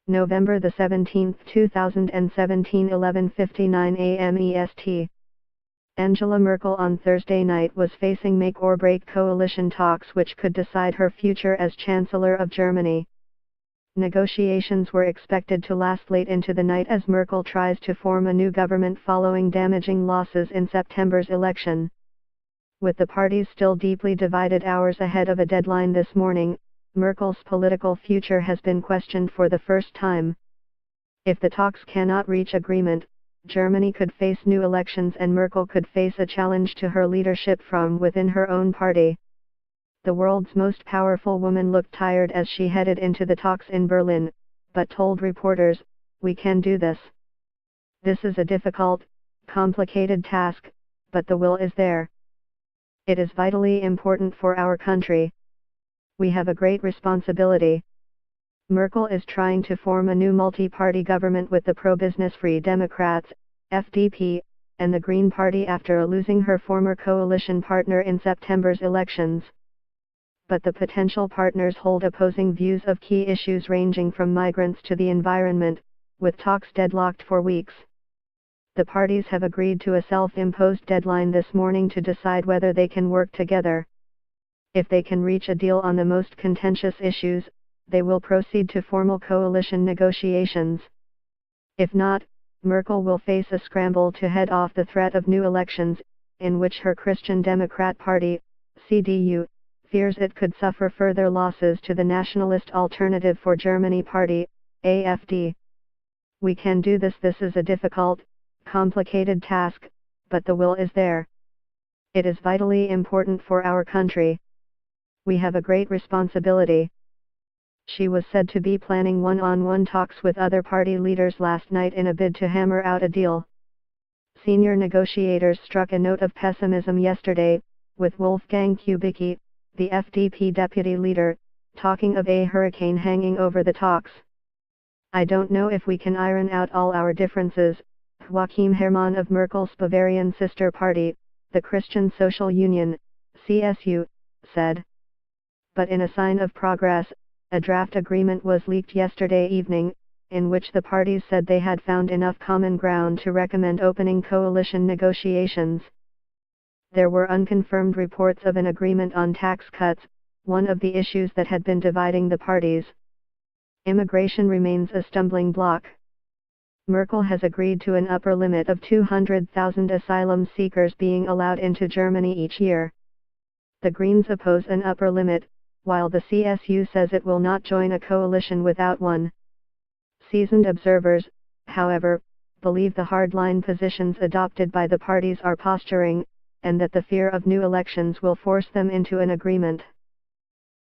November the 17th, 2017, 11:59 a.m. EST. Angela Merkel on Thursday night was facing make-or-break coalition talks which could decide her future as Chancellor of Germany. Negotiations were expected to last late into the night as Merkel tries to form a new government following damaging losses in September's election. With the parties still deeply divided hours ahead of a deadline this morning, Merkel's political future has been questioned for the first time. If the talks cannot reach agreement, Germany could face new elections and Merkel could face a challenge to her leadership from within her own party. The world's most powerful woman looked tired as she headed into the talks in Berlin, but told reporters, "We can do this. This is a difficult, complicated task, but the will is there. It is vitally important for our country. We have a great responsibility." Merkel is trying to form a new multi-party government with the pro-business Free Democrats, FDP, and the Green Party after losing her former coalition partner in September's elections. But the potential partners hold opposing views of key issues ranging from migrants to the environment, with talks deadlocked for weeks. The parties have agreed to a self-imposed deadline this morning to decide whether they can work together. If they can reach a deal on the most contentious issues, they will proceed to formal coalition negotiations. If not, Merkel will face a scramble to head off the threat of new elections, in which her Christian Democrat Party, CDU, fears it could suffer further losses to the Nationalist Alternative for Germany Party, AfD. We can do this. This is a difficult, complicated task, but the will is there. It is vitally important for our country. We have a great responsibility. She was said to be planning one-on-one talks with other party leaders last night in a bid to hammer out a deal. Senior negotiators struck a note of pessimism yesterday, with Wolfgang Kubicki, the FDP deputy leader, talking of a hurricane hanging over the talks. "I don't know if we can iron out all our differences," Joachim Herrmann of Merkel's Bavarian sister party, the Christian Social Union, CSU, said. But in a sign of progress, a draft agreement was leaked yesterday evening, in which the parties said they had found enough common ground to recommend opening coalition negotiations. There were unconfirmed reports of an agreement on tax cuts, one of the issues that had been dividing the parties. Immigration remains a stumbling block. Merkel has agreed to an upper limit of 200,000 asylum seekers being allowed into Germany each year. The Greens oppose an upper limit, while the CSU says it will not join a coalition without one. Seasoned observers, however, believe the hardline positions adopted by the parties are posturing, and that the fear of new elections will force them into an agreement.